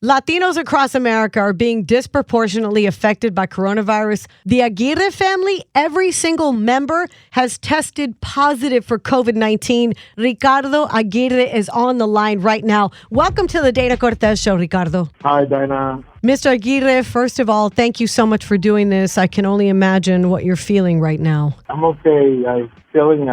Latinos across America are being disproportionately affected by coronavirus. The Aguirre family, every single member has tested positive for COVID-19. Ricardo Aguirre is on the line right now. Welcome to the Dana Cortez Show, Ricardo. Hi, Dana. Mr. Aguirre, first of all, thank you so much for doing this. I can only imagine what you're feeling right now. I'm okay. I'm feeling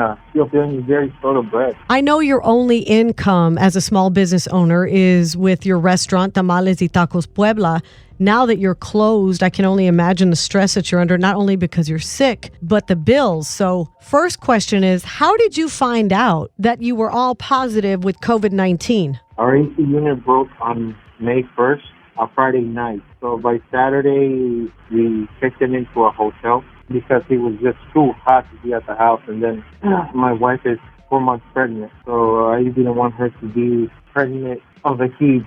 very short of breath. I know your only income as a small business owner is with your restaurant, Tamales y Tacos Puebla. Now that you're closed, I can only imagine the stress that you're under, not only because you're sick, but the bills. So first question is, how did you find out that you were all positive with COVID-19? Our AC unit broke on May 1st, a Friday night. So by Saturday, we checked him into a hotel because it was just too hot to be at the house. And then my wife is 4 months pregnant. So I didn't want her to be pregnant of the heat,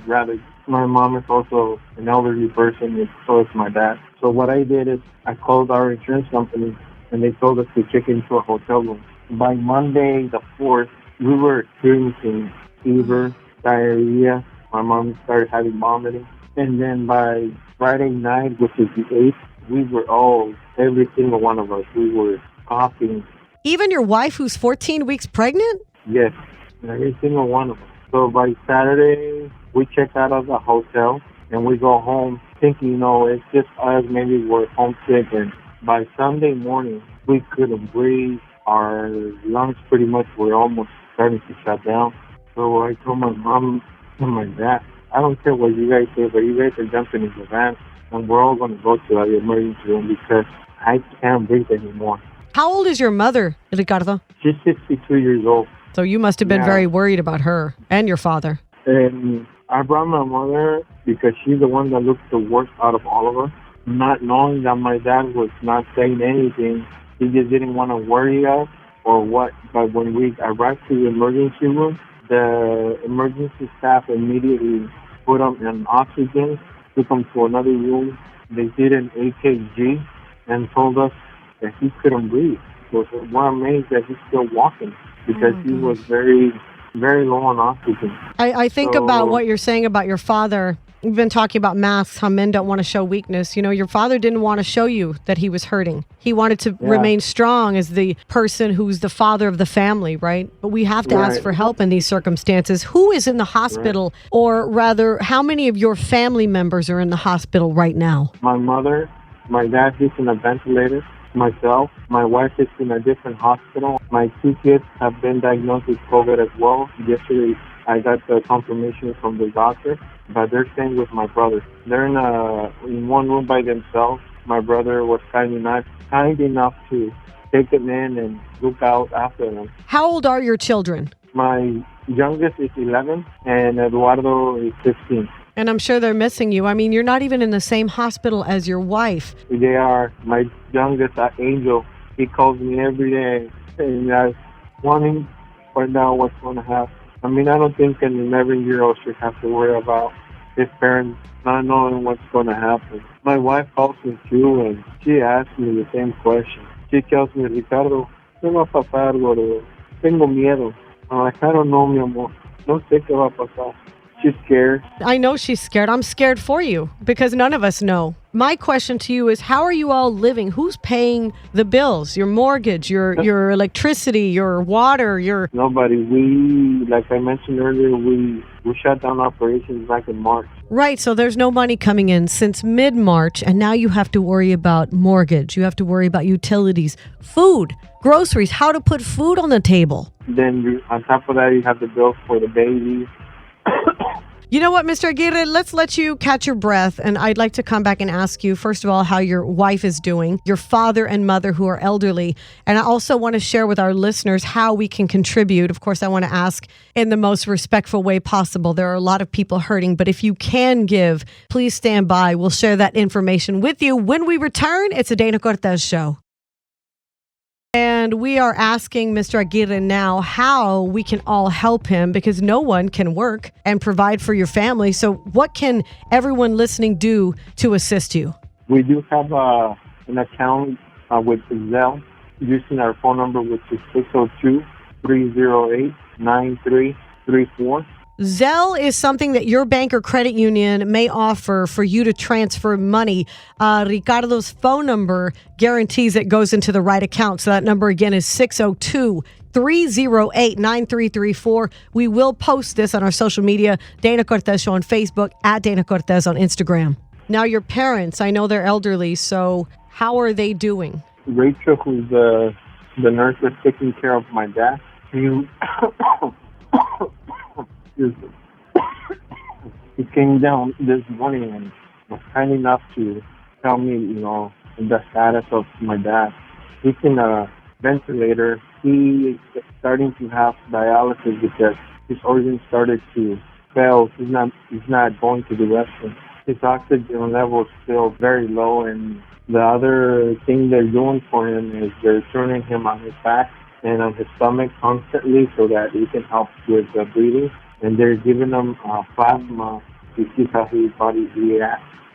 rather. My mom is also an elderly person, and so is my dad. So what I did is I called our insurance company, and they told us to check into a hotel room. By Monday, the 4th, we were experiencing fever, diarrhea. My mom started having vomiting. And then by Friday night, which is the 8th, we were every single one of us, we were coughing. Even your wife, who's 14 weeks pregnant? Yes, every single one of us. So by Saturday, we check out of the hotel and we go home thinking, it's just us, maybe we're homesick. And by Sunday morning, we couldn't breathe. Our lungs pretty much were almost starting to shut down. So I told my mom and my dad, I don't care what you guys say, but you guys are jumping in the van and we're all going to go to the emergency room because I can't breathe anymore. How old is your mother, Ricardo? She's 62 years old. So you must have been very worried about her and your father. And I brought my mother because she's the one that looks the worst out of all of us. Not knowing that my dad was not saying anything, he just didn't want to worry us or what. But when we arrived to the emergency room, the emergency staff immediately put him on oxygen, took him to another room. They did an EKG and told us that he couldn't breathe. So we're amazed that he's still walking because he was very, very low on oxygen. I think about what you're saying about your father. We've been talking about masks, how men don't want to show weakness. Your father didn't want to show you that he was hurting. He wanted to remain strong as the person who's the father of the family, right? But we have to ask for help in these circumstances. Who is in the hospital, or rather, how many of your family members are in the hospital right now? My mother, my dad is in a ventilator, myself, my wife is in a different hospital. My 2 kids have been diagnosed with COVID as well. Yesterday, I got the confirmation from the doctor, but they're staying with my brother. They're in one room by themselves. My brother was kind enough to take them in and look out after them. How old are your children? My youngest is 11 and Eduardo is 15. And I'm sure they're missing you. I mean, you're not even in the same hospital as your wife. They are. My youngest, Angel, he calls me every day and I was wanting to find out what's going to happen. I mean, I don't think an 11-year-old should have to worry about his parents not knowing what's going to happen. My wife calls me too, and she asks me the same question. She tells me, Ricardo, ¿qué va a pasar, gordo? Tengo miedo. I'm like, I don't know, mi amor. No sé qué va a pasar. She's scared. I know she's scared. I'm scared for you because none of us know. My question to you is, how are you all living? Who's paying the bills? Your mortgage, your electricity, your water, Nobody. We, like I mentioned earlier, we shut down operations back in March. Right, so there's no money coming in since mid-March, and now you have to worry about mortgage. You have to worry about utilities, food, groceries, how to put food on the table. Then on top of that, you have the bills for the baby. You know what, Mr. Aguirre, let's let you catch your breath. And I'd like to come back and ask you, first of all, how your wife is doing, your father and mother who are elderly. And I also want to share with our listeners how we can contribute. Of course, I want to ask in the most respectful way possible. There are a lot of people hurting, but if you can give, please stand by. We'll share that information with you. When we return, it's a Dana Cortez Show. And we are asking Mr. Aguirre now how we can all help him because no one can work and provide for your family. So what can everyone listening do to assist you? We do have an account with Zelle using our phone number, which is 602-308-9334. Zelle is something that your bank or credit union may offer for you to transfer money. Ricardo's phone number guarantees it goes into the right account. So that number again is 602-308-9334. We will post this on our social media, Dana Cortez Show on Facebook, at Dana Cortez on Instagram. Now, your parents, I know they're elderly, so how are they doing? Rachel, who's the nurse that's taking care of my dad, he came down this morning and was kind enough to tell me, the status of my dad. He's in a ventilator. He is starting to have dialysis because his organs started to fail. He's not going to the restroom. His oxygen level is still very low, and the other thing they're doing for him is they're turning him on his back and on his stomach constantly so that he can help with the breathing. And they're giving him plasma to see how his body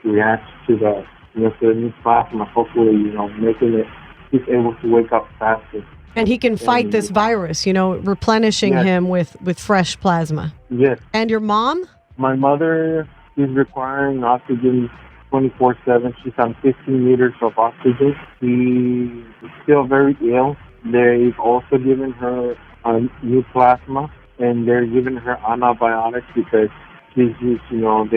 reacts to the new plasma. Hopefully, making it he's able to wake up faster. And he can fight this virus, replenishing him with fresh plasma. Yes. And your mom? My mother is requiring oxygen 24/7. She's on 15 liters of oxygen. She's still very ill. They've also given her new plasma, and they're giving her antibiotics because they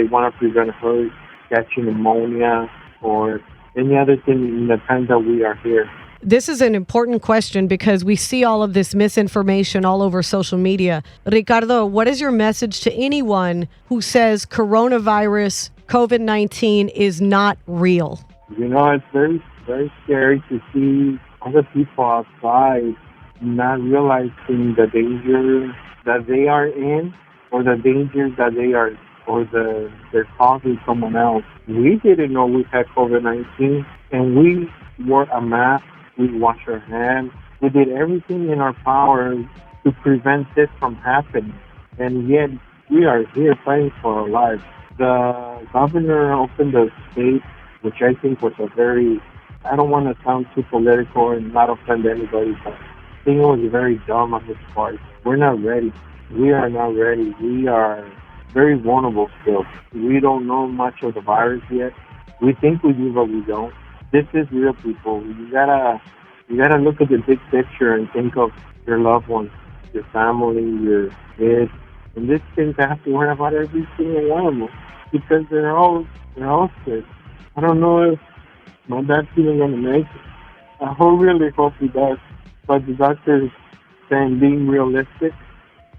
want to prevent her catching pneumonia or any other thing in the time that we are here. This is an important question because we see all of this misinformation all over social media. Ricardo, what is your message to anyone who says coronavirus, COVID-19 is not real? It's very, very scary to see other people outside not realizing the danger that they are in or the dangers that they're causing someone else. We didn't know we had COVID-19, and we wore a mask. We wash our hands. We did everything in our power to prevent this from happening. And yet, we are here fighting for our lives. The governor opened the state, which I think was I don't want to sound too political and not offend anybody, but I think it was very dumb on his part. We're not ready. We are not ready. We are very vulnerable still. We don't know much of the virus yet. We think we do, but we don't. This is real, people. You gotta look at the big picture and think of your loved ones, your family, your kids. And this thing I have to worry about every single one of them because they're all sick. I don't know if my dad's even gonna make it. I really hope he does. But the doctor's saying, being realistic,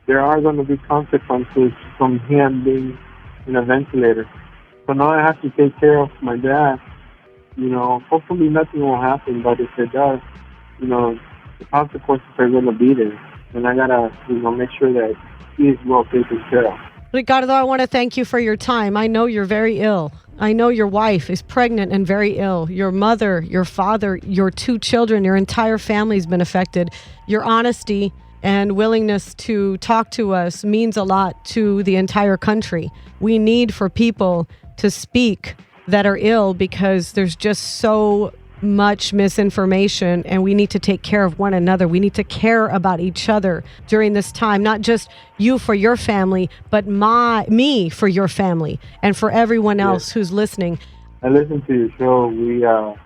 there are going to be consequences from him being in a ventilator. So now I have to take care of my dad. Hopefully nothing will happen, but if it does, the consequences are going to be there. And I got to, make sure that he is well taken care of. Ricardo, I want to thank you for your time. I know you're very ill. I know your wife is pregnant and very ill. Your mother, your father, your 2 children, your entire family's been affected. Your honesty and willingness to talk to us means a lot to the entire country. We need for people to speak that are ill because there's just so much misinformation, and we need to take care of one another. We need to care about each other during this time, not just you for your family, but me for your family and for everyone else who's listening. I listen to your show. We are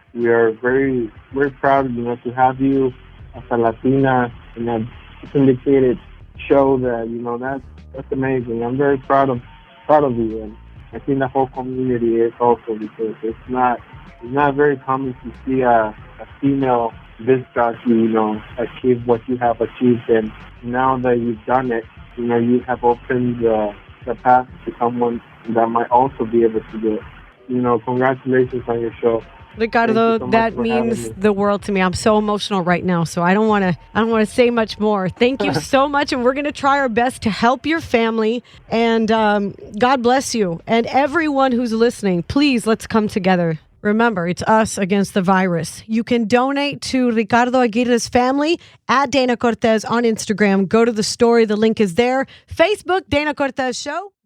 very proud, to have you as a Latina in a syndicated show. That's amazing. I'm very proud of you, and I think the whole community is also, because it's not very common to see a female disc jockey, achieve what you have achieved. And now that you've done it, you have opened the path to someone that might also be able to do it. Congratulations on your show. Ricardo, that means the world to me. I'm so emotional right now, so I don't want to say much more. Thank you so much, and we're going to try our best to help your family. And God bless you. And everyone who's listening, please, let's come together. Remember, it's us against the virus. You can donate to Ricardo Aguirre's family at Dana Cortez on Instagram. Go to the story. The link is there. Facebook, Dana Cortez Show.